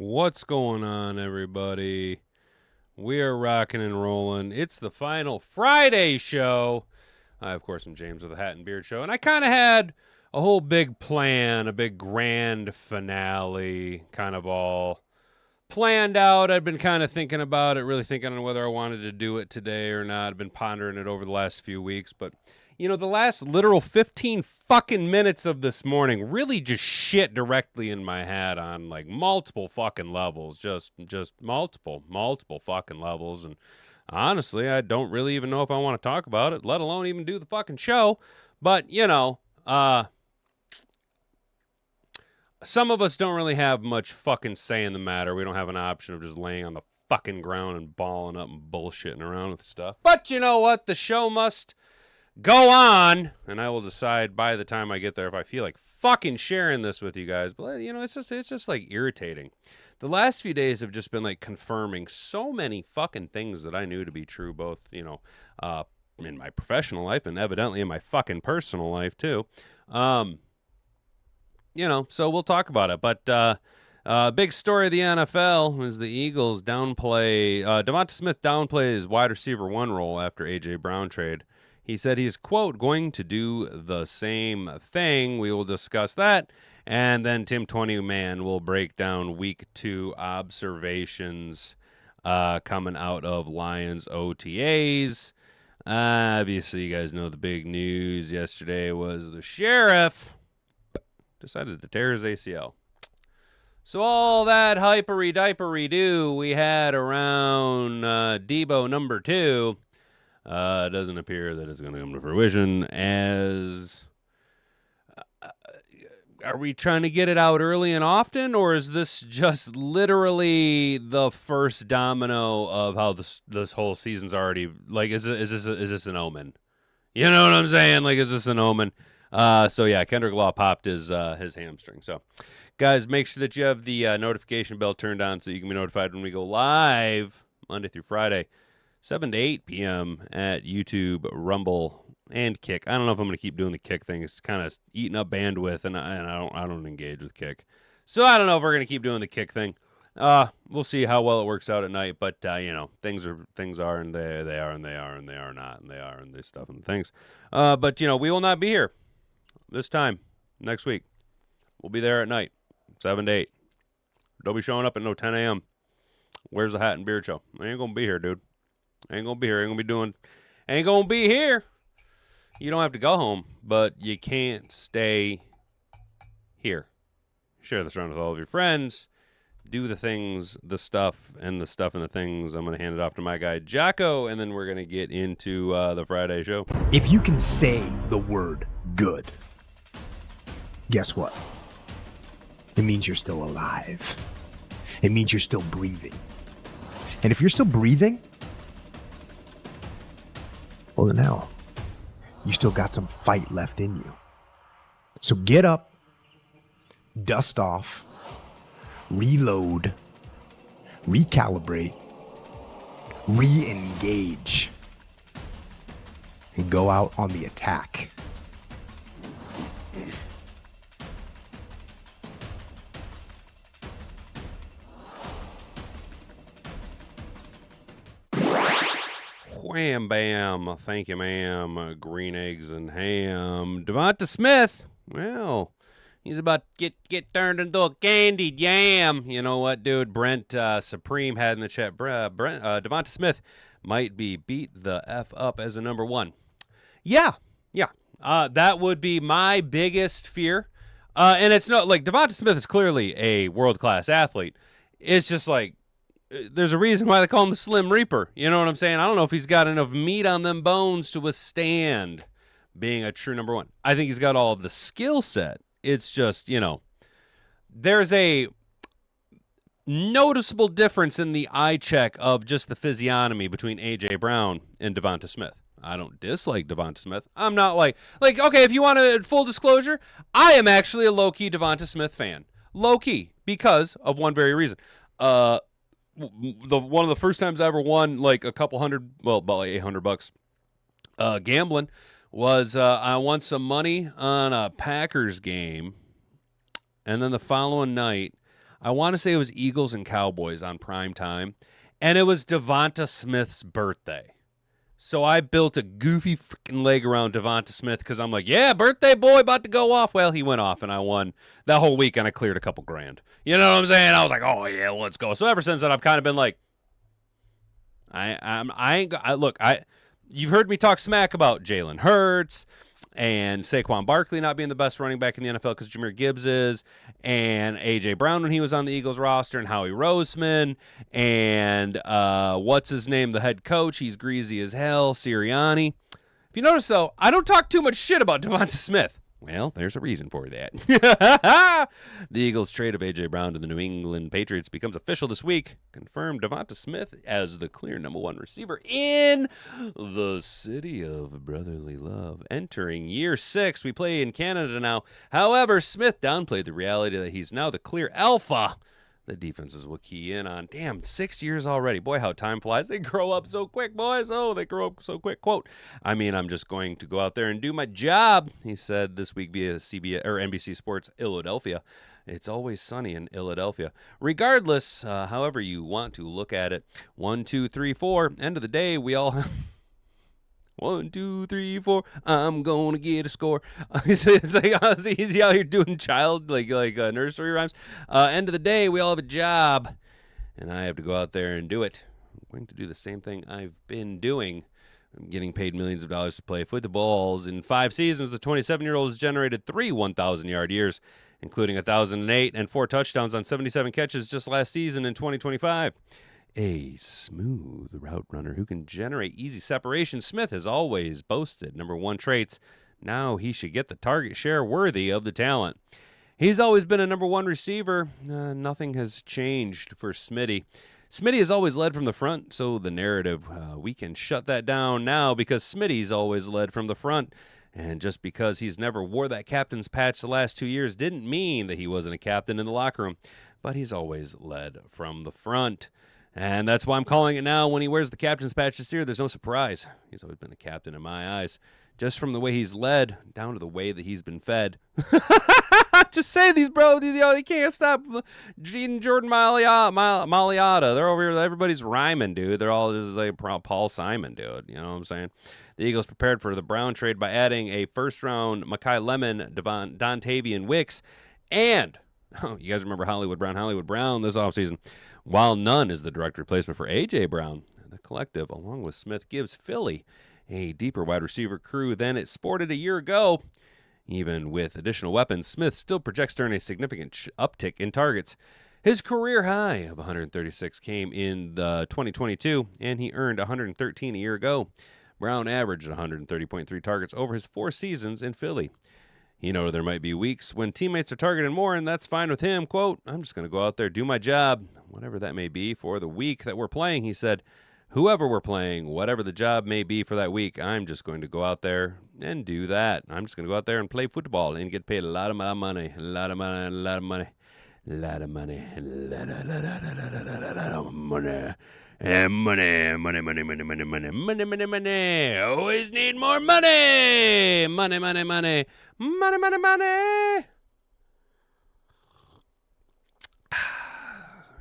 What's going on, everybody? We are rocking and rolling. It's the final Friday show. I, of course, am James with the Hat and Beard Show, and I kind of had a whole big plan, a big grand finale, kind of all planned out. I'd been kind of thinking about it, really thinking on whether I wanted to do it today or not. I've been pondering it over the last few weeks, but the last literal 15 fucking minutes of this morning really just shit directly in my head on like multiple fucking levels, just multiple fucking levels. And honestly, I don't really even know if I want to talk about it, let alone even do the fucking show. But, some of us don't really have much fucking say in the matter. We don't have an option of just laying on the fucking ground and balling up and bullshitting around with stuff. But you know what? The show must go on, and I will decide by the time I get there if I feel like fucking sharing this with you guys. But it's just like irritating. The last few days have just been like confirming so many fucking things that I knew to be true, both in my professional life and evidently in my fucking personal life too. So we'll talk about it. But big story of the NFL is the Eagles downplay DeVonta Smith downplays wide receiver one role after A.J. Brown trade. He said he's, quote, going to do the same thing. We will discuss that. And then Tim 20-Man will break down week 2 observations coming out of Lions OTAs. Obviously, you guys know the big news yesterday was the sheriff decided to tear his ACL. So all that hypery-diapery-doo we had around Debo number 2, doesn't appear that it's going to come to fruition. As are we trying to get it out early and often, or is this just literally the first domino of how this whole season's already like? Is this an omen? You know what I'm saying? Like, is this an omen? So yeah, Kendrick Law popped his hamstring. So, guys, make sure that you have the notification bell turned on so you can be notified when we go live Monday through Friday. 7 to 8 p.m. at YouTube, Rumble, and Kick. I don't know if I'm going to keep doing the Kick thing. It's kind of eating up bandwidth, and I don't engage with Kick. So I don't know if we're going to keep doing the Kick thing. We'll see how well it works out at night. But things are, and they are, and they are, and they are not, and they are, and this stuff and things. But we will not be here this time next week. We'll be there at night, 7 to 8. Don't be showing up at no 10 a.m. Where's the Hat and Beard Show? I ain't going to be here, dude. Ain't going to be here. You don't have to go home, but you can't stay here. Share this around with all of your friends. Do the things, the stuff and the things. I'm going to hand it off to my guy, Jocko, and then we're going to get into the Friday show. If you can say the word good, guess what? It means you're still alive. It means you're still breathing. And if you're still breathing, well, then hell, you still got some fight left in you. So get up, dust off, reload, recalibrate, re-engage, and go out on the attack. Wham, bam, thank you, ma'am, green eggs and ham. DeVonta Smith, well, he's about to get turned into a candied yam. You know what, dude? Brent Supreme had in the chat, DeVonta Smith might be beat the F up as a number 1. Yeah. That would be my biggest fear. And it's not like DeVonta Smith is clearly a world-class athlete. It's just like, there's a reason why they call him the Slim Reaper. You know what I'm saying? I don't know if he's got enough meat on them bones to withstand being a true number 1. I think he's got all of the skill set. It's just, there's a noticeable difference in the eye check of just the physiognomy between A.J. Brown and DeVonta Smith. I don't dislike DeVonta Smith. I'm not like, okay, if you want a full disclosure, I am actually a low-key DeVonta Smith fan. Low-key, because of one very reason. One of the first times I ever won like a couple hundred, well, about like $800 gambling was I won some money on a Packers game, and then the following night I want to say it was Eagles and Cowboys on prime time, and it was DeVonta Smith's birthday. So I built a goofy freaking leg around DeVonta Smith because I'm like, yeah, birthday boy about to go off. Well, he went off, and I won that whole week, and I cleared a couple grand. You know what I'm saying? I was like, oh, yeah, let's go. So ever since then, I've kind of been like, you've heard me talk smack about Jalen Hurts and Saquon Barkley not being the best running back in the NFL because Jahmyr Gibbs is, and A.J. Brown when he was on the Eagles roster, and Howie Roseman, and what's his name, the head coach, he's greasy as hell, Sirianni. If you notice, though, I don't talk too much shit about DeVonta Smith. Well, there's a reason for that. The Eagles' trade of A.J. Brown to the New England Patriots becomes official this week. Confirmed DeVonta Smith as the clear number one receiver in the city of brotherly love. Entering year 6, we play in Canada now. However, Smith downplayed the reality that he's now the clear alpha the defenses will key in on. Damn, 6 years already. Boy, how time flies. They grow up so quick, boys. Oh, they grow up so quick. Quote, I mean, I'm just going to go out there and do my job, he said this week via NBC Sports Philadelphia. It's always sunny in Philadelphia. Regardless, however you want to look at it, 1, 2, 3, 4. End of the day, we all... 1, 2, 3, 4. I'm gonna get a score. It's like he's out here doing child like nursery rhymes. End of the day, we all have a job, and I have to go out there and do it. I'm going to do the same thing I've been doing. I'm getting paid millions of dollars to play footballs. In 5 seasons, the 27-year-old has generated 3 1,000-yard years, including 1,008 and 4 touchdowns on 77 catches just last season in 2025. A smooth route runner who can generate easy separation. Smith has always boasted number 1 traits. Now he should get the target share worthy of the talent. He's always been a number 1 receiver. Nothing has changed for Smitty. Smitty has always led from the front, so the narrative, we can shut that down now because Smitty's always led from the front. And just because he's never wore that captain's patch the last 2 years didn't mean that he wasn't a captain in the locker room. But he's always led from the front. And that's why I'm calling it now. When he wears the captain's patch this year, there's no surprise. He's always been a captain in my eyes. Just from the way he's led, down to the way that he's been fed. Just say these, bro. They can't stop eating Jordan Mailata. They're over here. Everybody's rhyming, dude. They're all just like Paul Simon, dude. You know what I'm saying? The Eagles prepared for the Brown trade by adding a first-round Mekhi Lemon, Dontavian Wicks, and, you guys remember Hollywood Brown this offseason. While none is the direct replacement for A.J. Brown, the collective, along with Smith, gives Philly a deeper wide receiver crew than it sported a year ago. Even with additional weapons, Smith still projects to earn a significant uptick in targets. His career high of 136 came in 2022, and he earned 113 a year ago. Brown averaged 130.3 targets over his 4 seasons in Philly. You know, there might be weeks when teammates are targeting more, and that's fine with him. Quote, I'm just going to go out there, do my job, whatever that may be for the week that we're playing, he said. Whoever we're playing, whatever the job may be for that week, I'm just going to go out there and do that. I'm just going to go out there and play football and get paid a lot of money, a lot of money, a lot of money, a lot of money, a lot of money. And money. Always need more money. Money.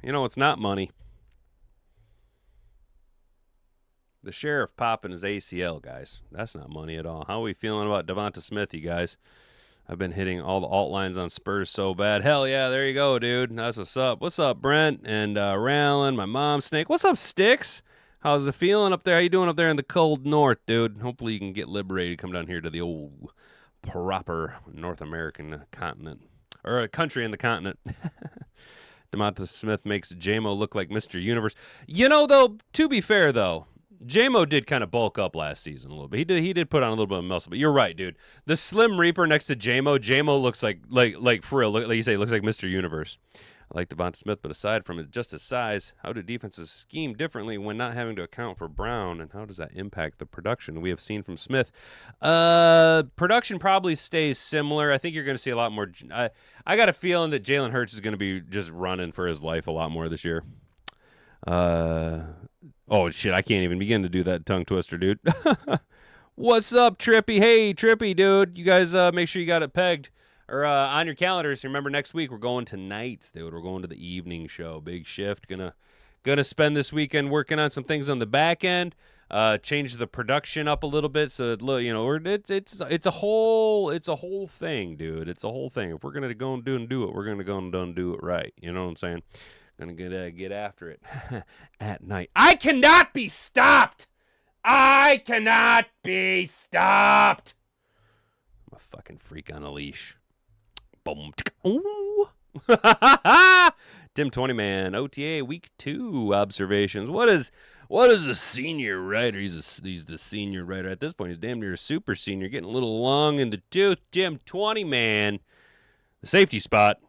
You know, it's not money. The sheriff popping his ACL, guys. That's not money at all. How are we feeling about DeVonta Smith, you guys? I've been hitting all the alt lines on Spurs so bad. Hell yeah, there you go, dude. That's what's up. What's up, Brent? And Rallin, my mom, Snake. What's up, Sticks? How's it feeling up there? How you doing up there in the cold north, dude? Hopefully you can get liberated, come down here to the old proper North American continent. Or a country in the continent. DeVonta Smith makes J-Mo look like Mr. Universe. You know, though, to be fair, though, J-Mo did kind of bulk up last season a little bit. He did put on a little bit of muscle, but you're right, dude. The Slim Reaper next to J-Mo looks like for real, like you say, looks like Mr. Universe. I like DeVonta Smith, but aside from just his size, how do defenses scheme differently when not having to account for Brown, and how does that impact the production we have seen from Smith? Production probably stays similar. I think you're going to see a lot more. I got a feeling that Jalen Hurts is going to be just running for his life a lot more this year. Oh, shit, I can't even begin to do that tongue twister, dude. What's up, Trippy? Hey, Trippy, dude. You guys make sure you got it pegged. on your calendars. Remember, next week we're going to nights, dude. We're going to the evening show. Big shift. Gonna spend this weekend working on some things on the back end. Change the production up a little bit so that, it's a whole thing, dude. It's a whole thing. If we're gonna go and do it, we're gonna go and do it right. You know what I'm saying? Gonna get after it at night. I cannot be stopped. I'm a fucking freak on a leash. Boom. Ooh. Tim 20 Man OTA week 2 observations. What is the senior writer? He's the senior writer at this point. He's damn near a super senior, getting a little long in the tooth. Tim 20 Man, the safety spot.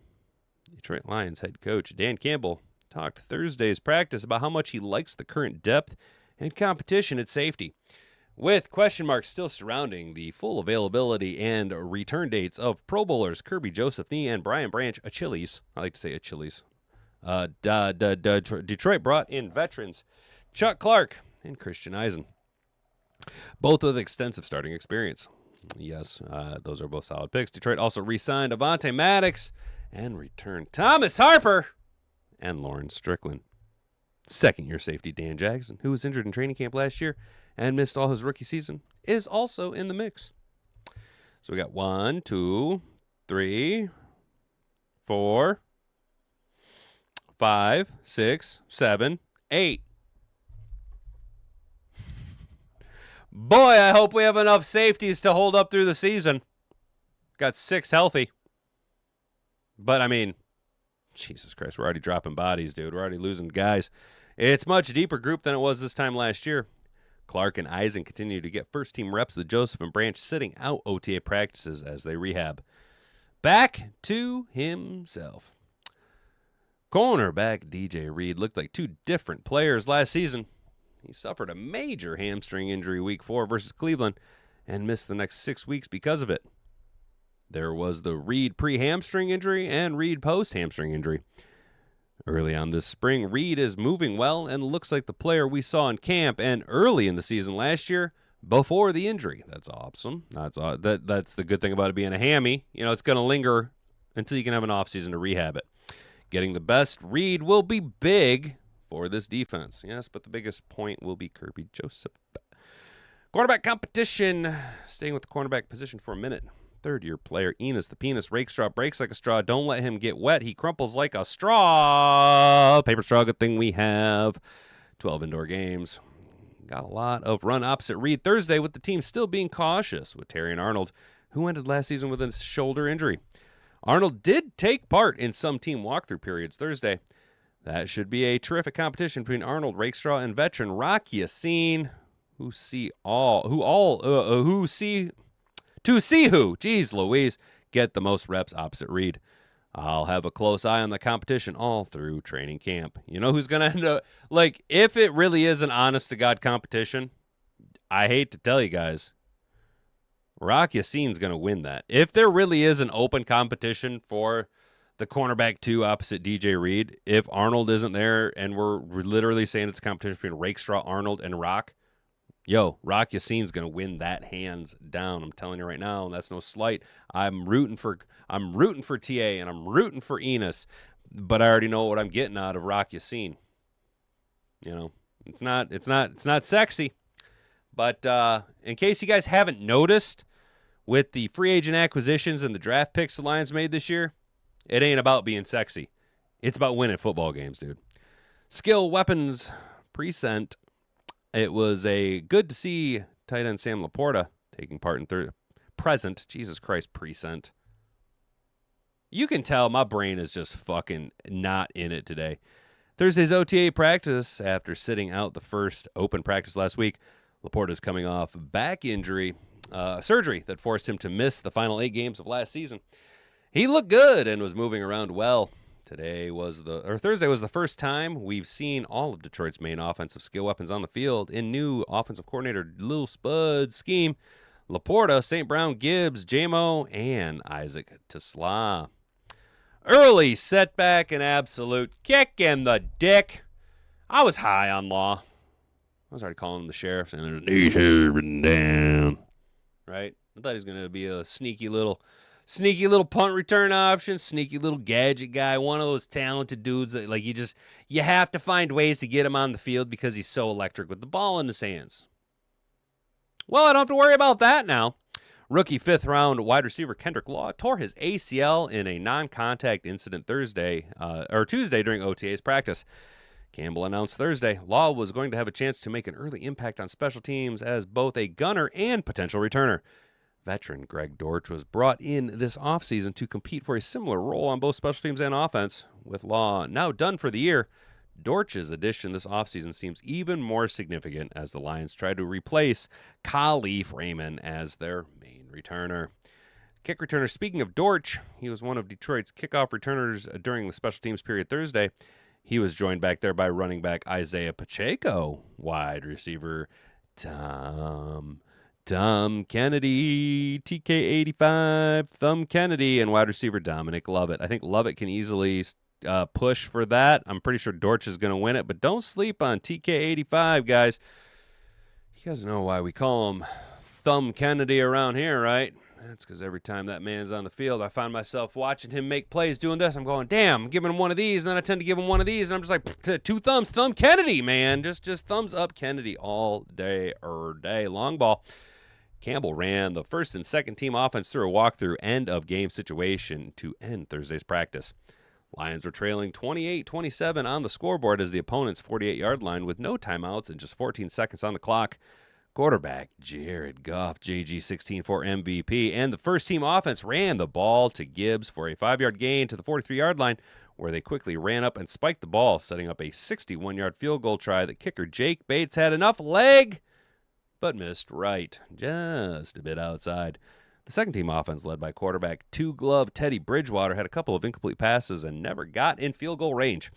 Detroit Lions head coach Dan Campbell talked Thursday's practice about how much he likes the current depth and competition at safety, with question marks still surrounding the full availability and return dates of Pro Bowlers Kirby Joseph-Knee and Brian Branch Achilles. I like to say Achilles. Detroit brought in veterans Chuck Clark and Christian Eisen, both with extensive starting experience. Yes, those are both solid picks. Detroit also re-signed Avonte Maddox and returned Thomas Harper and Lawrence Strickland. Second-year safety Dan Jackson, who was injured in training camp last year and missed all his rookie season, is also in the mix. So we got 1, 2, 3, 4, 5, 6, 7, 8. Boy, I hope we have enough safeties to hold up through the season. Got 6 healthy. But, I mean, Jesus Christ, we're already dropping bodies, dude. We're already losing guys. It's a much deeper group than it was this time last year. Clark and Eisen continue to get first-team reps with Joseph and Branch sitting out OTA practices as they rehab. Back to himself. Cornerback DJ Reed looked like 2 different players last season. He suffered a major hamstring injury week 4 versus Cleveland and missed the next 6 weeks because of it. There was the Reed pre-hamstring injury and Reed post-hamstring injury. Early on this spring, Reed is moving well and looks like the player we saw in camp and early in the season last year before the injury. That's awesome. That's the good thing about it being a hammy. You know, it's going to linger until you can have an offseason to rehab it. Getting the best Reed will be big for this defense. Yes, but the biggest point will be Kirby Joseph. Cornerback competition. Staying with the cornerback position for a minute. Third-year player Ennis the Penis Rakestraw breaks like a straw. Don't let him get wet. He crumples like a straw. Paper straw, good thing we have 12 indoor games. Got a lot of run opposite Reed Thursday with the team still being cautious with Terry and Arnold, who ended last season with a shoulder injury. Arnold did take part in some team walkthrough periods Thursday. That should be a terrific competition between Arnold, Rakestraw, and veteran Rock Yassin, who geez Louise, get the most reps opposite Reed. I'll have a close eye on the competition all through training camp. You know who's going to end up, like, if it really is an honest-to-God competition, I hate to tell you guys, Rock Yassin's going to win that. If there really is an open competition for the cornerback 2 opposite DJ Reed, if Arnold isn't there and we're literally saying it's a competition between Rakestraw, Arnold, and Rock, Rock Yassin's going to win that hands down. I'm telling you right now, and that's no slight. I'm rooting for TA and I'm rooting for Ennis, but I already know what I'm getting out of Rock Yassin. You know, it's not sexy. But in case you guys haven't noticed, with the free agent acquisitions and the draft picks the Lions made this year, it ain't about being sexy. It's about winning football games, dude. Skill weapons present. It was good to see tight end Sam LaPorta taking part in present. Jesus Christ, present. You can tell my brain is just fucking not in it today. Thursday's OTA practice after sitting out the first open practice last week. LaPorta's coming off back injury, surgery that forced him to miss the final 8 games of last season. He looked good and was moving around well. Thursday was the first time we've seen all of Detroit's main offensive skill weapons on the field in new offensive coordinator Lil Spud's scheme. LaPorta, St. Brown, Gibbs, JMO, and Isaac Tesla. Early setback, an absolute kick in the dick. I was high on Law. I was already calling him the sheriff, and there's knees written down. Right? I thought he was going to be a sneaky little Sneaky little punt return option, sneaky little gadget guy, one of those talented dudes that like you have to find ways to get him on the field because he's so electric with the ball in his hands. Well, I don't have to worry about that now. Rookie 5th-round wide receiver Kendrick Law tore his ACL in a non-contact incident Tuesday during OTA's practice. Campbell announced Thursday Law was going to have a chance to make an early impact on special teams as both a gunner and potential returner. Veteran Greg Dortch was brought in this offseason to compete for a similar role on both special teams and offense. With Law now done for the year, Dortch's addition this offseason seems even more significant as the Lions try to replace Khalif Raymond as their main returner. Kick returner, speaking of Dortch, he was one of Detroit's kickoff returners during the special teams period Thursday. He was joined back there by running back Isaiah Pacheco, wide receiver Tom Kennedy, TK85, Thumb Kennedy, and wide receiver Dominic Lovett. I think Lovett can easily push for that. I'm pretty sure Dortch is going to win it, but don't sleep on TK85, guys. You guys know why we call him Thumb Kennedy around here, right? That's because every time that man's on the field, I find myself watching him make plays doing this. I'm going, damn, I'm giving him one of these, and then I tend to give him one of these, and I'm just like, 2 thumbs, Thumb Kennedy, man. Just thumbs up Kennedy all day. Long ball. Campbell ran the first and second team offense through a walkthrough end-of-game situation to end Thursday's practice. Lions were trailing 28-27 on the scoreboard as the opponent's 48-yard line with no timeouts and just 14 seconds on the clock. Quarterback Jared Goff, JG16 for MVP, and the first-team offense ran the ball to Gibbs for a 5-yard gain to the 43-yard line, where they quickly ran up and spiked the ball, setting up a 61-yard field goal try that kicker Jake Bates had enough leg, but missed right, just a bit outside. The second-team offense, led by quarterback two-glove Teddy Bridgewater, had a couple of incomplete passes and never got in field goal range.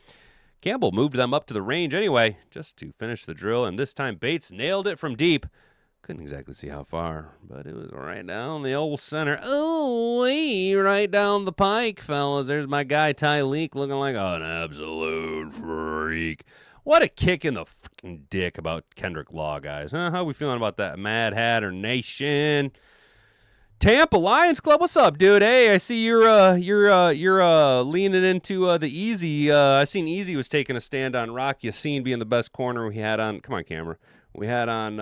Campbell moved them up to the range anyway, just to finish the drill, and this time Bates nailed it from deep. Couldn't exactly see how far, but it was right down the old center. Oh, right down the pike, fellas. There's my guy Ty Leek looking like an absolute freak. What a kick in the fucking dick about Kendrick Law, guys. Huh? How we feeling about that, Mad Hatter Nation? Tampa Lions Club, what's up, dude? Hey, I see you're leaning into the Easy. I seen Easy was taking a stand on Rock Yassin being the best corner we had on. Come on, camera. We had on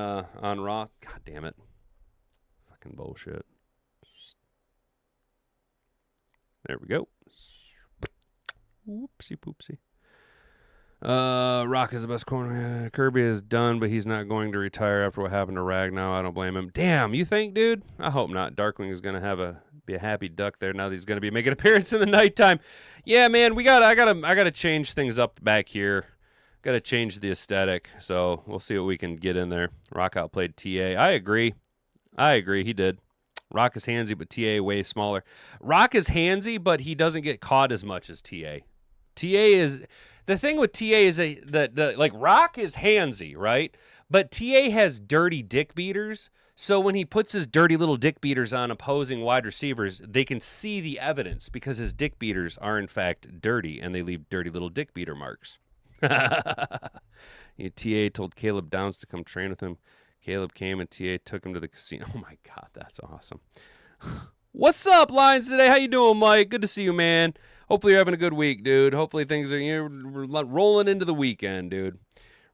Rock. God damn it, fucking bullshit. There we go. Whoopsie poopsie. Rock is the best corner. Kirby is done, but he's not going to retire after what happened to Ragnow. I don't blame him. Damn, you think, dude? I hope not. Darkwing is going to be a happy duck there now that he's going to be making an appearance in the nighttime. Yeah, man, I gotta change things up back here. Got to change the aesthetic, so we'll see what we can get in there. Rock outplayed TA. I agree. He did. Rock is handsy, but TA way smaller. Rock is handsy, but he doesn't get caught as much as TA. The thing with TA is that like Rock is handsy, right? But TA has dirty dick beaters. So when he puts his dirty little dick beaters on opposing wide receivers, they can see the evidence because his dick beaters are in fact dirty and they leave dirty little dick beater marks. TA told Caleb Downs to come train with him. Caleb came and TA took him to the casino. Oh my God, that's awesome. What's up, Lions today? How you doing, Mike? Good to see you, man. Hopefully you're having a good week, dude. Hopefully things are rolling into the weekend, dude.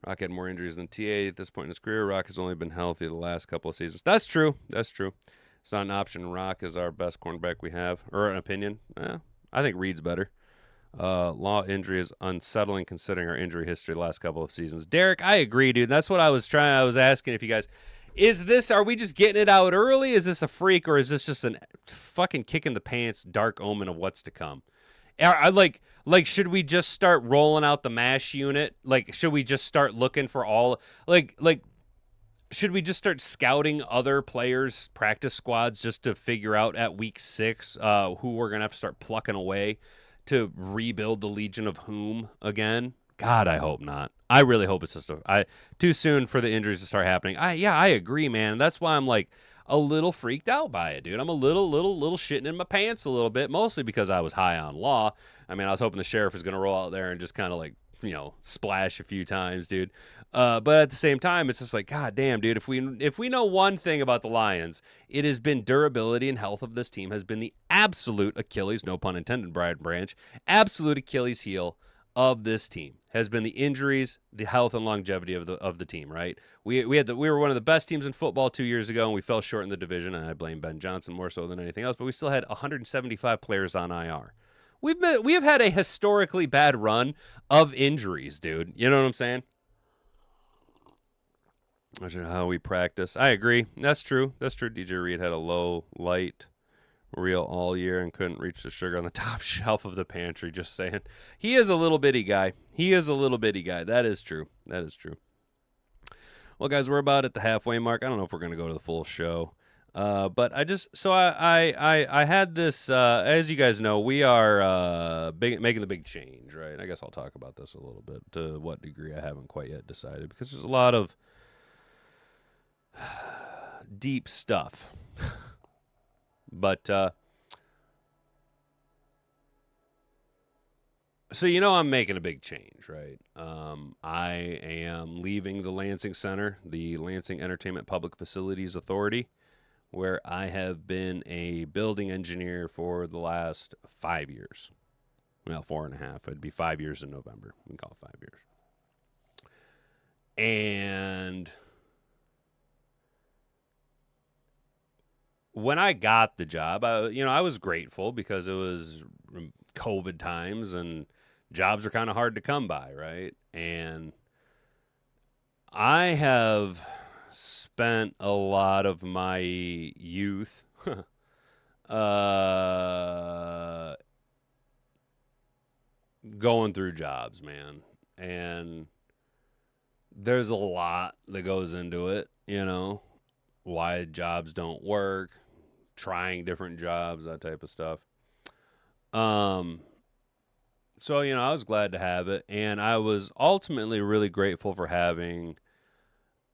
Rock had more injuries than TA at this point in his career. Rock has only been healthy the last couple of seasons. That's true. It's not an option. Rock is our best cornerback we have, or an opinion. I think Reed's better. Law injury is unsettling considering our injury history the last couple of seasons. Derek, I agree, dude. That's what I was asking if you guys, are we just getting it out early? Is this a freak, or is this just a fucking kick in the pants, dark omen of what's to come? Should we just start rolling out the MASH unit? Should we just start looking for all, should we just start scouting other players' practice squads just to figure out at week 6 who we're going to have to start plucking away to rebuild the Legion of Whom again? God, I hope not. I really hope it's just too soon for the injuries to start happening. I agree, man. That's why I'm a little freaked out by it, dude. I'm a little shitting in my pants a little bit, mostly because I was high on Law. I mean, I was hoping the sheriff was going to roll out there and just kind of splash a few times, dude. But at the same time, it's just like, God damn, dude, if we know one thing about the Lions, it has been durability and health of this team has been the absolute Achilles, no pun intended, Brian Branch, absolute Achilles heel of this team has been the injuries, the health and longevity of the team, right? We were one of the best teams in football 2 years ago, and we fell short in the division, and I blame Ben Johnson more so than anything else, but we still had 175 players on IR. We have had a historically bad run of injuries, dude. You know what I'm saying? That's how we practice. I agree. That's true. DJ Reed had a low light reel all year and couldn't reach the sugar on the top shelf of the pantry. Just saying. He is a little bitty guy. That is true. Well, guys, we're about at the halfway mark. I don't know if we're going to go to the full show. But I had this, as you guys know, we are making the big change, right? I guess I'll talk about this a little bit, to what degree I haven't quite yet decided, because there's a lot of deep stuff. But, so I'm making a big change, right? I am leaving the Lansing Center, the Lansing Entertainment Public Facilities Authority, where I have been a building engineer for the last 5 years. Well, 4.5. It'd be 5 years in November. We can call it 5 years. And when I got the job, I was grateful because it was COVID times and jobs are kind of hard to come by, right? And I have spent a lot of my youth going through jobs, man. And there's a lot that goes into it, why jobs don't work, trying different jobs, that type of stuff. So, I was glad to have it, and I was ultimately really grateful for having,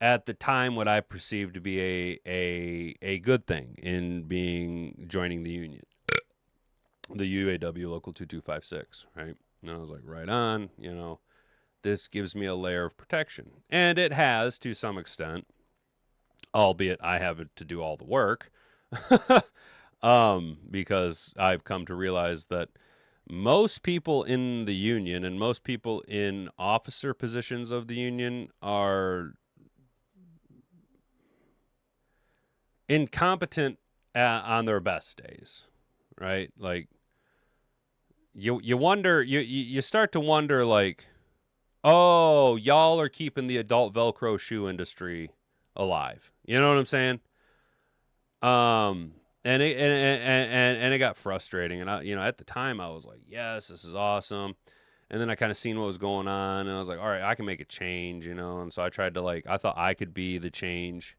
at the time, what I perceived to be a good thing in joining the union, the UAW Local 2256, right? And I was like, right on, this gives me a layer of protection. And it has, to some extent, albeit I have to do all the work, because I've come to realize that most people in the union and most people in officer positions of the union are incompetent on their best days, right? Like, you wonder, you start to wonder, like, oh, y'all are keeping the adult Velcro shoe industry alive. You know what I'm saying? And it got frustrating, and at the time I was like, yes, this is awesome. And then I kind of seen what was going on, and I was like, all right, I can make a change, And so I tried to, I thought I could be the change.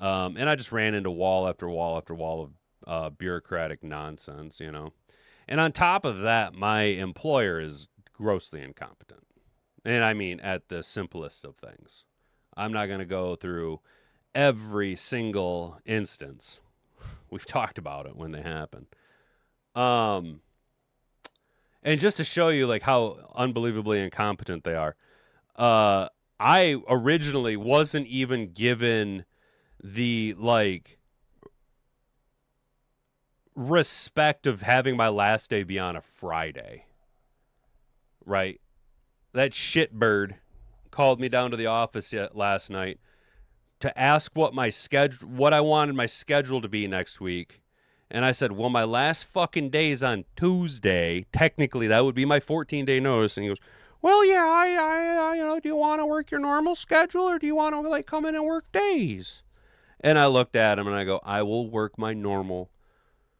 And I just ran into wall after wall after wall of bureaucratic nonsense, And on top of that, my employer is grossly incompetent. And I mean, at the simplest of things. I'm not going to go through every single instance. We've talked about it when they happen. And just to show you, how unbelievably incompetent they are, I originally wasn't even given the, respect of having my last day be on a Friday. Right? That shitbird called me down to the office last night to ask what I wanted my schedule to be next week. And I said, well, my last fucking day is on Tuesday. Technically, that would be my 14-day notice. And he goes, well, yeah, I do you want to work your normal schedule or do you want to come in and work days? And I looked at him and I go, I will work my normal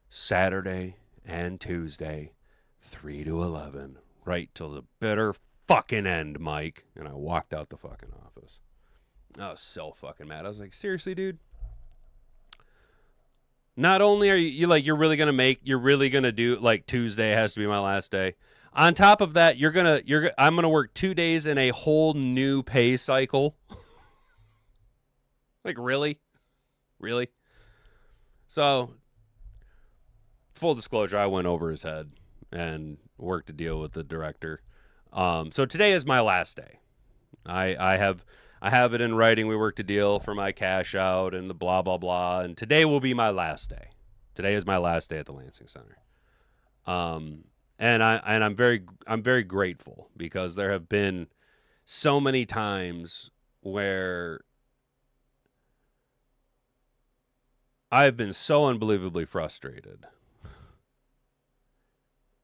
Saturday and Tuesday, 3 to 11, right till the bitter fucking end, Mike. And I walked out the fucking office. I was so fucking mad. I was like, seriously, dude? Not only are you're really going to do, Tuesday has to be my last day. On top of that, I'm going to work 2 days in a whole new pay cycle. Really? Really? So, full disclosure, I went over his head and worked a deal with the director. So today is my last day. I have it in writing. We worked a deal for my cash out and the blah blah blah. And today will be my last day. Today is my last day at the Lansing Center. And I'm very grateful because there have been so many times where I've been so unbelievably frustrated.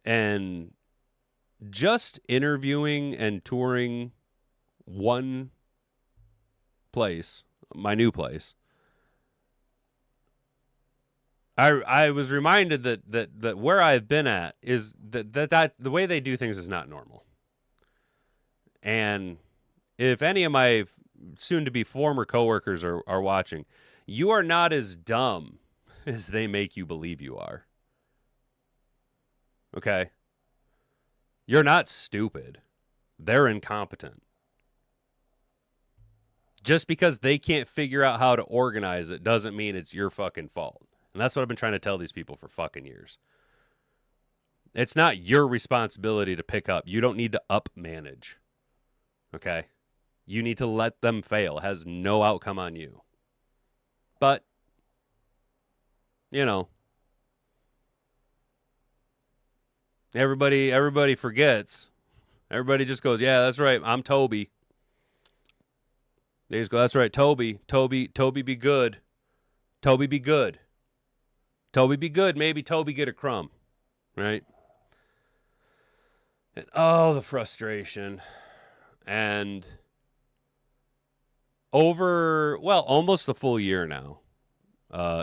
And just interviewing and touring one place, my new place, I was reminded that where I've been at is that the way they do things is not normal. And if any of my soon-to-be former coworkers are watching, you are not as dumb as they make you believe you are. Okay? You're not stupid. They're incompetent. Just because they can't figure out how to organize it doesn't mean it's your fucking fault. And that's what I've been trying to tell these people for fucking years. It's not your responsibility to pick up. You don't need to up manage. Okay? You need to let them fail. It has no outcome on you. But, you know, everybody forgets. Everybody just goes, yeah, that's right. I'm Toby. They just go, that's right, Toby be good. Toby be good. Toby be good. Maybe Toby get a crumb. Right? And the frustration. And over, almost a full year now.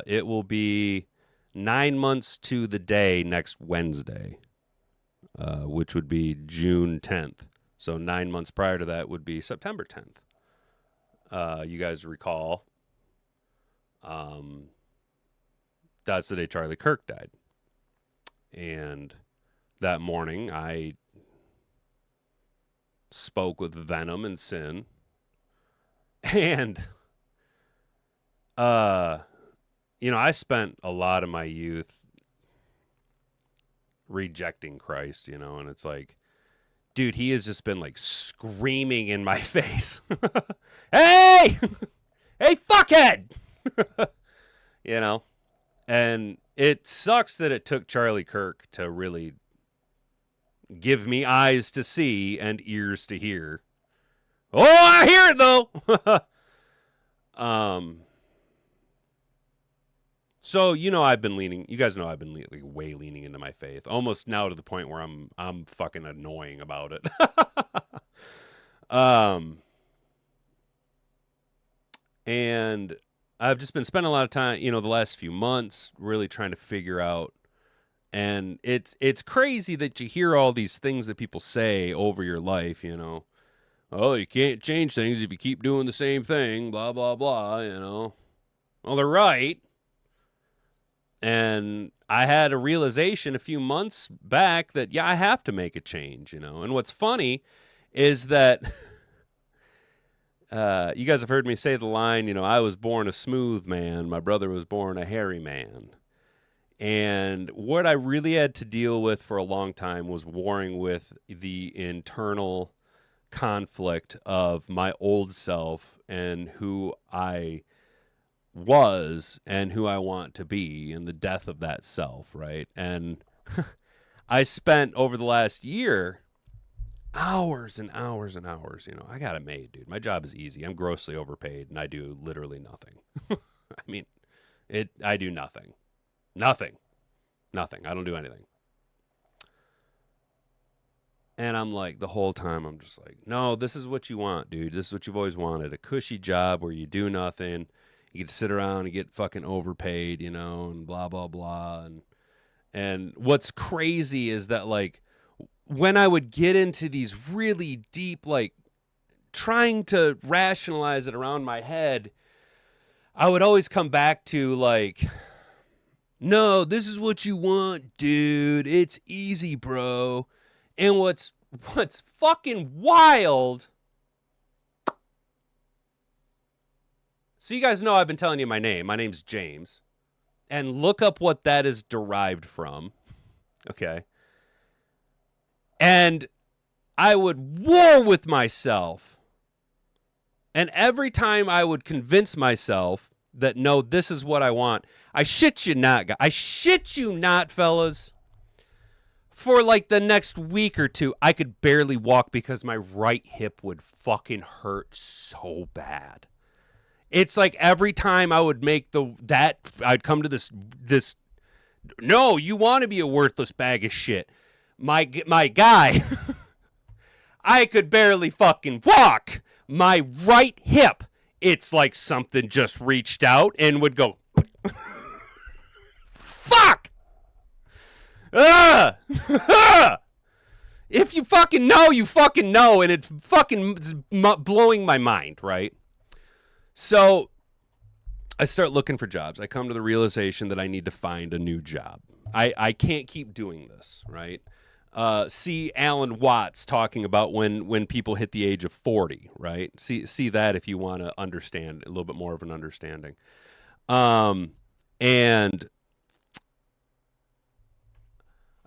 It will be 9 months to the day next Wednesday, which would be June 10th. So 9 months prior to that would be September 10th. You guys recall, that's the day Charlie Kirk died. And that morning I spoke with venom and sin. And, I spent a lot of my youth rejecting Christ, and it's like, dude, he has just been like screaming in my face. Hey, fuckhead, and it sucks that it took Charlie Kirk to really give me eyes to see and ears to hear. Oh, I hear it though. So, I've been leaning, you guys know I've been way leaning into my faith, almost now to the point where I'm fucking annoying about it. And I've just been spending a lot of time, the last few months really trying to figure out, and it's crazy that you hear all these things that people say over your life, Oh, you can't change things if you keep doing the same thing, blah, blah, blah, Well, they're right. And I had a realization a few months back that, yeah, I have to make a change, And what's funny is that you guys have heard me say the line, I was born a smooth man. My brother was born a hairy man. And what I really had to deal with for a long time was warring with the internal conflict of my old self and who I was and who I want to be, and the death of that self, right? And I spent over the last year hours and hours and hours, I got it made, dude. My job is easy. I'm grossly overpaid and I do literally nothing. I mean, I do nothing. Nothing. I don't do anything. And I'm like, the whole time, I'm just like, no, this is what you want, dude. This is what you've always wanted. A cushy job where you do nothing. You get to sit around and get fucking overpaid, and blah, blah, blah. And what's crazy is that, like, when I would get into these really deep, like, trying to rationalize it around my head, I would always come back to, like, no, this is what you want, dude. It's easy, bro. And what's fucking wild. So you guys know I've been telling you my name. My name's James. And look up what that is derived from. Okay. And I would war with myself. And every time I would convince myself that, no, this is what I want, I shit you not, fellas. For like the next week or two, I could barely walk because my right hip would fucking hurt so bad. It's like every time I would make I'd come to this. No, you want to be a worthless bag of shit, my guy. I could barely fucking walk. My right hip, it's like something just reached out and would go. Fuck. If you fucking know, you fucking know, and it's fucking blowing my mind, right? So I start looking for jobs. I come to the realization that I need to find a new job. I can't keep doing this, right? See Alan Watts talking about when people hit the age of 40, right? See that if you want to understand a little bit more of an understanding. And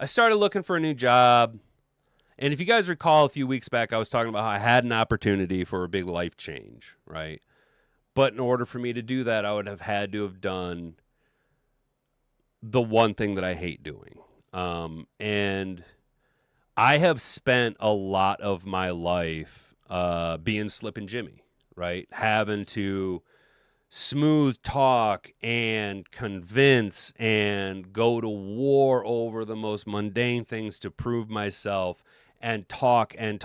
I started looking for a new job. And if you guys recall a few weeks back, I was talking about how I had an opportunity for a big life change, right? But in order for me to do that, I would have had to have done the one thing that I hate doing. And I have spent a lot of my life being Slippin' Jimmy, right? Having to smooth talk and convince and go to war over the most mundane things to prove myself and talk and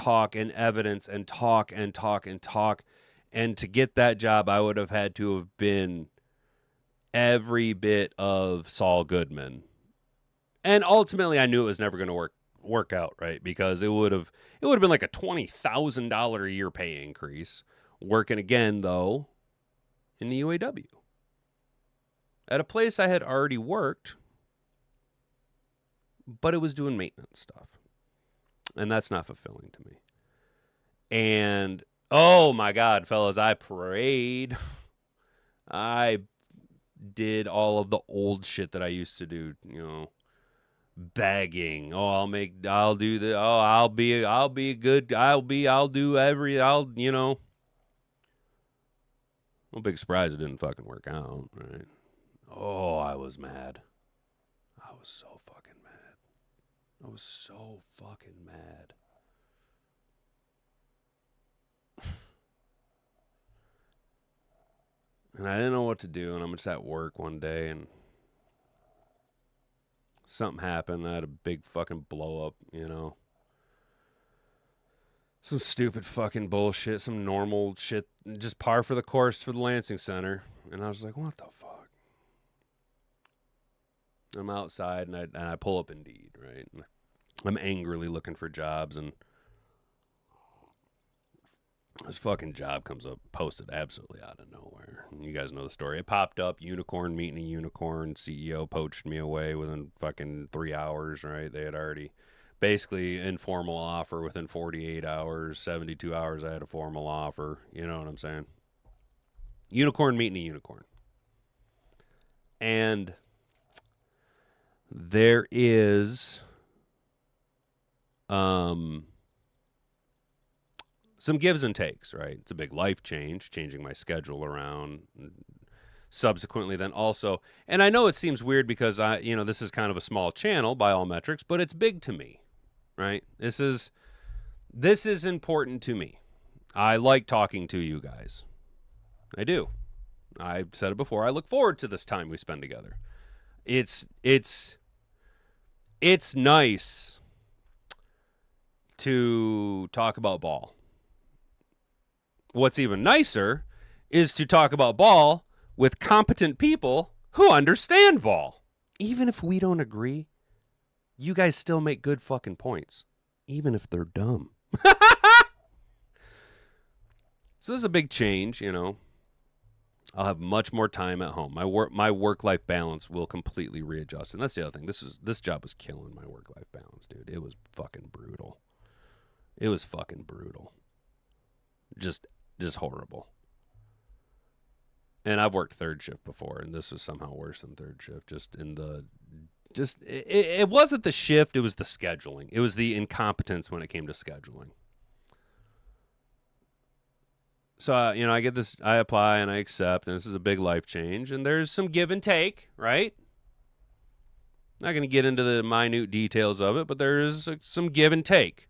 evidence and talk. And to get that job, I would have had to have been every bit of Saul Goodman. And ultimately, I knew it was never going to work out, right? Because it would have been like a $20,000 a year pay increase. Working again, though, in the UAW. At a place I had already worked, but it was doing maintenance stuff. And that's not fulfilling to me. And, oh my God, fellas, I prayed. I did all of the old shit that I used to do, begging. I'll do the, I'll be good. I'll do well, big surprise it didn't fucking work out, right? Oh, I was mad. I was so fucking mad. And I didn't know what to do, and I'm just at work one day, and something happened. I had a big fucking blow up, Some stupid fucking bullshit, some normal shit, just par for the course for the Lansing Center. And I was like, what the fuck? I'm outside, and I pull up Indeed, right? And I'm angrily looking for jobs, and this fucking job comes up, posted absolutely out of nowhere. And you guys know the story. It popped up, unicorn meeting a unicorn. CEO poached me away within fucking 3 hours, right? They had already basically informal offer within 48 hours, 72 hours I had a formal offer. You know what I'm saying? Unicorn meeting a unicorn. And there is some gives and takes, right? It's a big life change, changing my schedule around. Subsequently, then also, and I know it seems weird because this is kind of a small channel by all metrics, but it's big to me, right? This is important to me. I like talking to you guys. I do. I've said it before. I look forward to this time we spend together. It's nice to talk about ball. What's even nicer is to talk about ball with competent people who understand ball. Even if we don't agree, you guys still make good fucking points, even if they're dumb. So this is a big change, I'll have much more time at home. My work-life balance will completely readjust. And that's the other thing. This job was killing my work-life balance, dude. It was fucking brutal. Just horrible. And I've worked third shift before, and this was somehow worse than third shift, just in the Just it wasn't the shift, it was the scheduling. It was the incompetence when it came to scheduling. So, I get this, I apply and I accept, and this is a big life change, and there's some give and take, right? Not going to get into the minute details of it, but there is some give and take.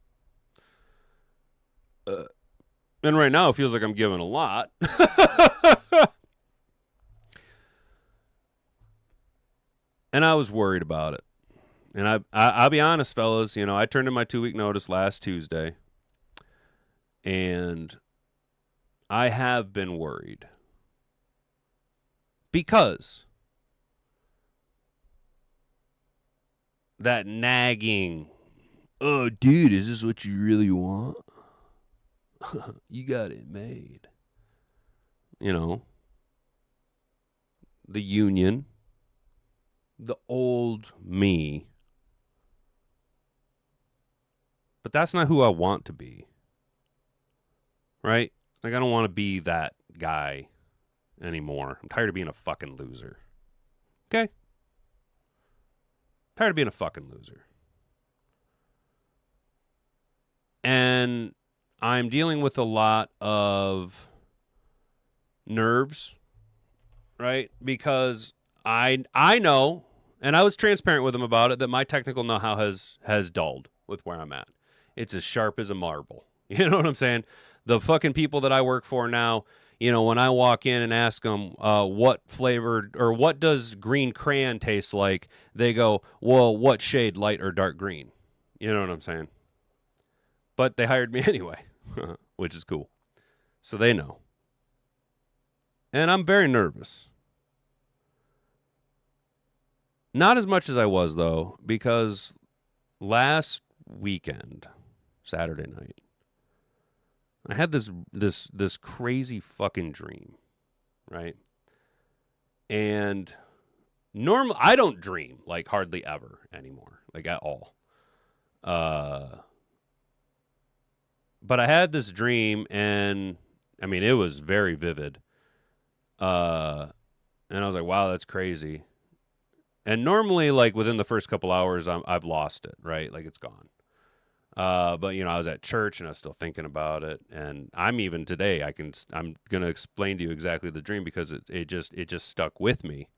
And right now it feels like I'm giving a lot. And I was worried about it. And I'll be honest, fellas, I turned in my 2-week notice last Tuesday. And I have been worried. Because that nagging, oh, dude, is this what you really want? You got it made. The union, the old me. But that's not who I want to be. Right? Like, I don't want to be that guy anymore. I'm tired of being a fucking loser. Okay? Tired of being a fucking loser. And I'm dealing with a lot of nerves, right? Because I know, and I was transparent with him about it, that my technical know-how has dulled with where I'm at. It's as sharp as a marble. You know what I'm saying? The fucking people that I work for now, when I walk in and ask them what flavored or what does green crayon taste like, they go, well, what shade, light or dark green? You know what I'm saying? But they hired me anyway, which is cool. So they know. And I'm very nervous. Not as much as I was, though, because last weekend, Saturday night, I had this crazy fucking dream, right? And normally, I don't dream, like, hardly ever anymore, like, at all. But I had this dream, and, I mean, it was very vivid. And I was like, wow, that's crazy. And normally, like, within the first couple hours, I've lost it, right? Like, it's gone. But, I was at church, and I was still thinking about it. And I'm even today, I'm going to explain to you exactly the dream because it just stuck with me.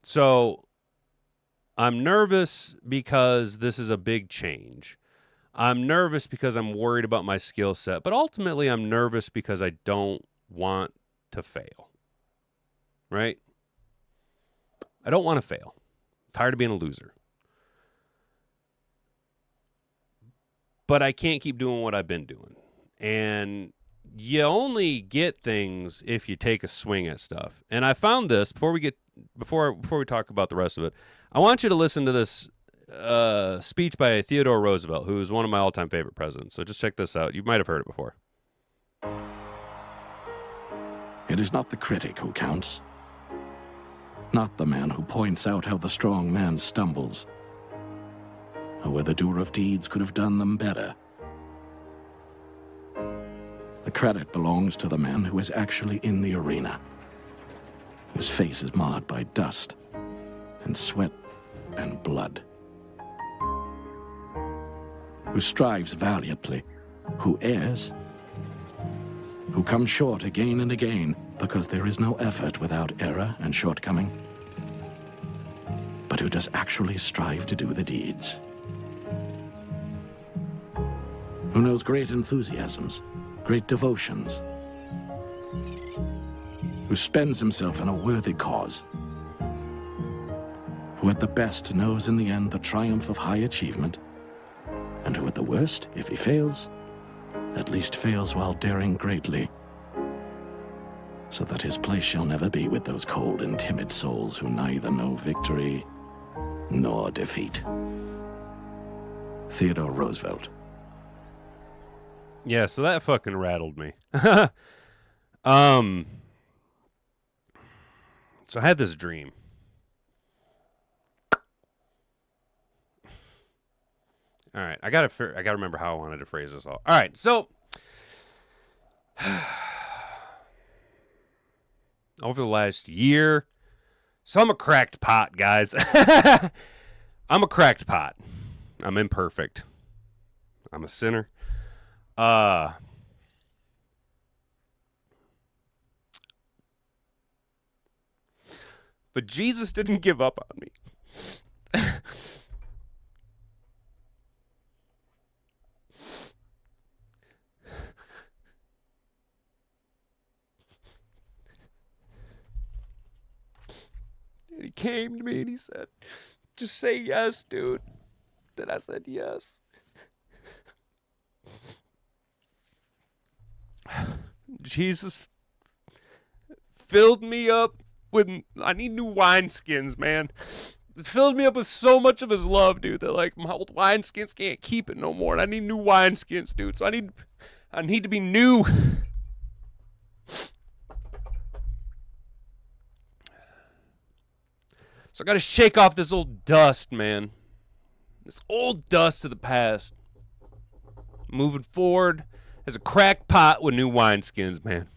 So I'm nervous because this is a big change. I'm nervous because I'm worried about my skill set, but ultimately I'm nervous because I don't want to fail. Right? I don't want to fail. I'm tired of being a loser. But I can't keep doing what I've been doing. And you only get things if you take a swing at stuff. And I found this before we talk about the rest of it. I want you to listen to this speech by Theodore Roosevelt, who is one of my all-time favorite presidents. So just check this out. You might have heard it before. It is not the critic who counts, not the man who points out how the strong man stumbles, or where the doer of deeds could have done them better. The credit belongs to the man who is actually in the arena, whose face is marred by dust and sweat and blood, who strives valiantly, who errs, who comes short again and again because there is no effort without error and shortcoming, but who does actually strive to do the deeds, who knows great enthusiasms, great devotions, who spends himself in a worthy cause, who at the best knows in the end the triumph of high achievement, and who at the worst, if he fails, at least fails while daring greatly, so that his place shall never be with those cold and timid souls who neither know victory nor defeat. Theodore Roosevelt. Yeah, so that fucking rattled me. So I had this dream. All right, I gotta remember how I wanted to phrase this all. All right, so over the last year. So I'm a cracked pot, guys. I'm a cracked pot. I'm imperfect. I'm a sinner. But Jesus didn't give up on me. He came to me and he said, just say yes, dude. Then I said yes. Jesus filled me up with, I need new wineskins, man. It filled me up with so much of his love, dude, that like my old wineskins can't keep it no more. And I need new wineskins, dude. So I need to be new. So I got to shake off this old dust, man. This old dust of the past. Moving forward as a cracked pot with new wineskins, man.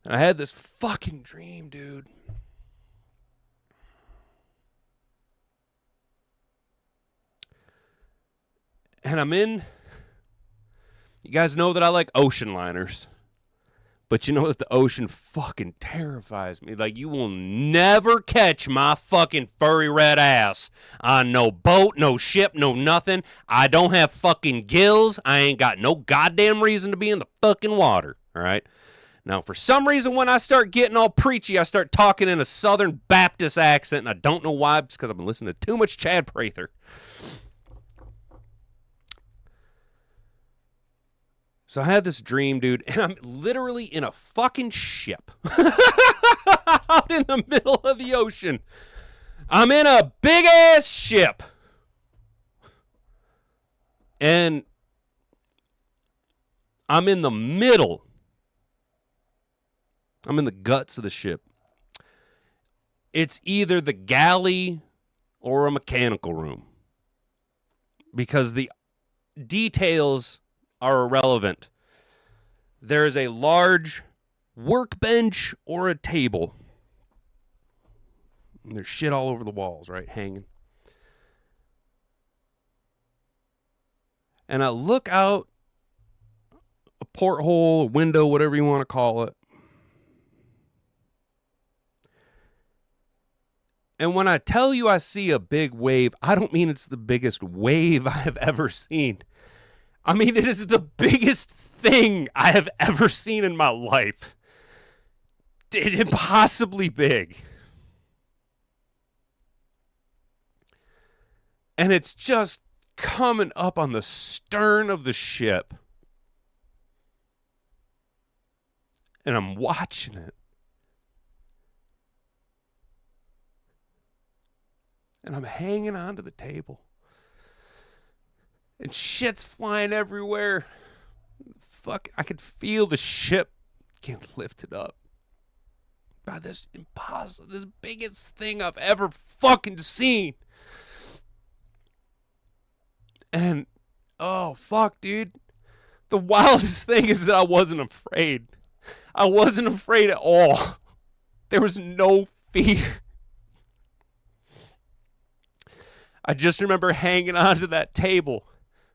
And I had this fucking dream, dude. And I'm in. You guys know that I like ocean liners. But you know that the ocean fucking terrifies me. Like, you will never catch my fucking furry red ass on no boat, no ship, no nothing. I don't have fucking gills. I ain't got no goddamn reason to be in the fucking water, all right? Now, for some reason, when I start getting all preachy, I start talking in a Southern Baptist accent, and I don't know why. It's because I've been listening to too much Chad Prather. So I had this dream, dude, and I'm literally in a fucking ship out in the middle of the ocean. I'm in a big-ass ship. And I'm in the middle. I'm in the guts of the ship. It's either the galley or a mechanical room. Because the details are irrelevant. There is a large workbench or a table. And there's shit all over the walls, right? Hanging. And I look out a porthole, a window, whatever you want to call it. And when I tell you I see a big wave, I don't mean it's the biggest wave I have ever seen. I mean, it is the biggest thing I have ever seen in my life. It's impossibly big. And it's just coming up on the stern of the ship. And I'm watching it. And I'm hanging onto the table. And shit's flying everywhere. Fuck, I could feel the ship getting lifted up by this biggest thing I've ever fucking seen. And, oh, fuck, dude. The wildest thing is that I wasn't afraid. I wasn't afraid at all. There was no fear. I just remember hanging onto that table,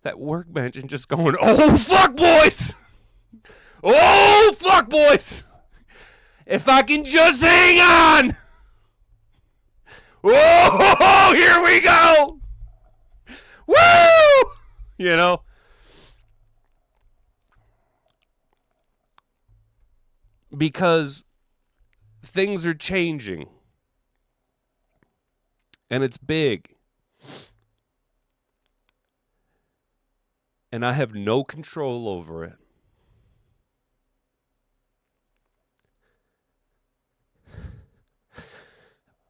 that workbench, and just going, oh, fuck, boys! Oh, fuck, boys! If I can just hang on! Oh, here we go! Woo! You know? Because things are changing. And it's big. And I have no control over it.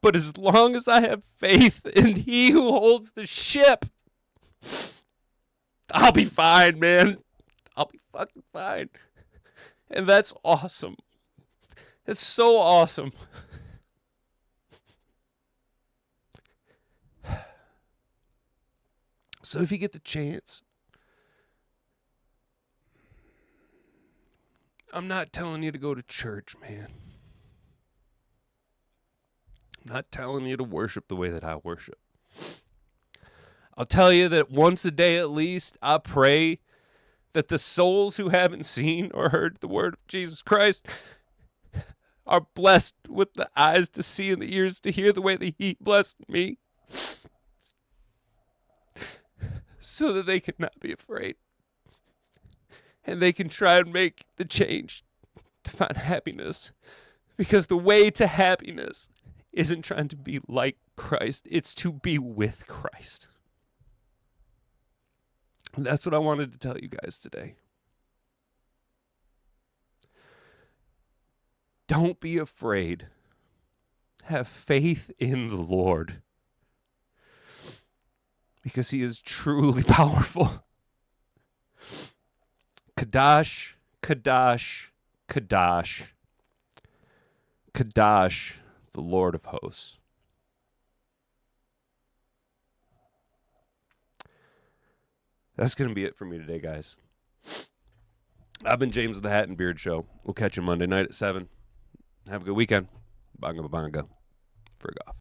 But as long as I have faith in He who holds the ship, I'll be fine, man. I'll be fucking fine. And that's awesome. It's so awesome. So if you get the chance, I'm not telling you to go to church, man. I'm not telling you to worship the way that I worship. I'll tell you that once a day at least, I pray that the souls who haven't seen or heard the word of Jesus Christ are blessed with the eyes to see and the ears to hear the way that he blessed me, so that they can not be afraid and they can try and make the change to find happiness, because the way to happiness isn't trying to be like Christ, it's to be with Christ. And that's what I wanted to tell you guys today. Don't be afraid. Have faith in the Lord, because he is truly powerful. Kadash, Kadash, Kadash, Kadash, the Lord of hosts. That's going to be it for me today, guys. I've been James of the Hat and Beard Show. We'll catch you Monday night at 7. Have a good weekend. Banga, banga. Frig off.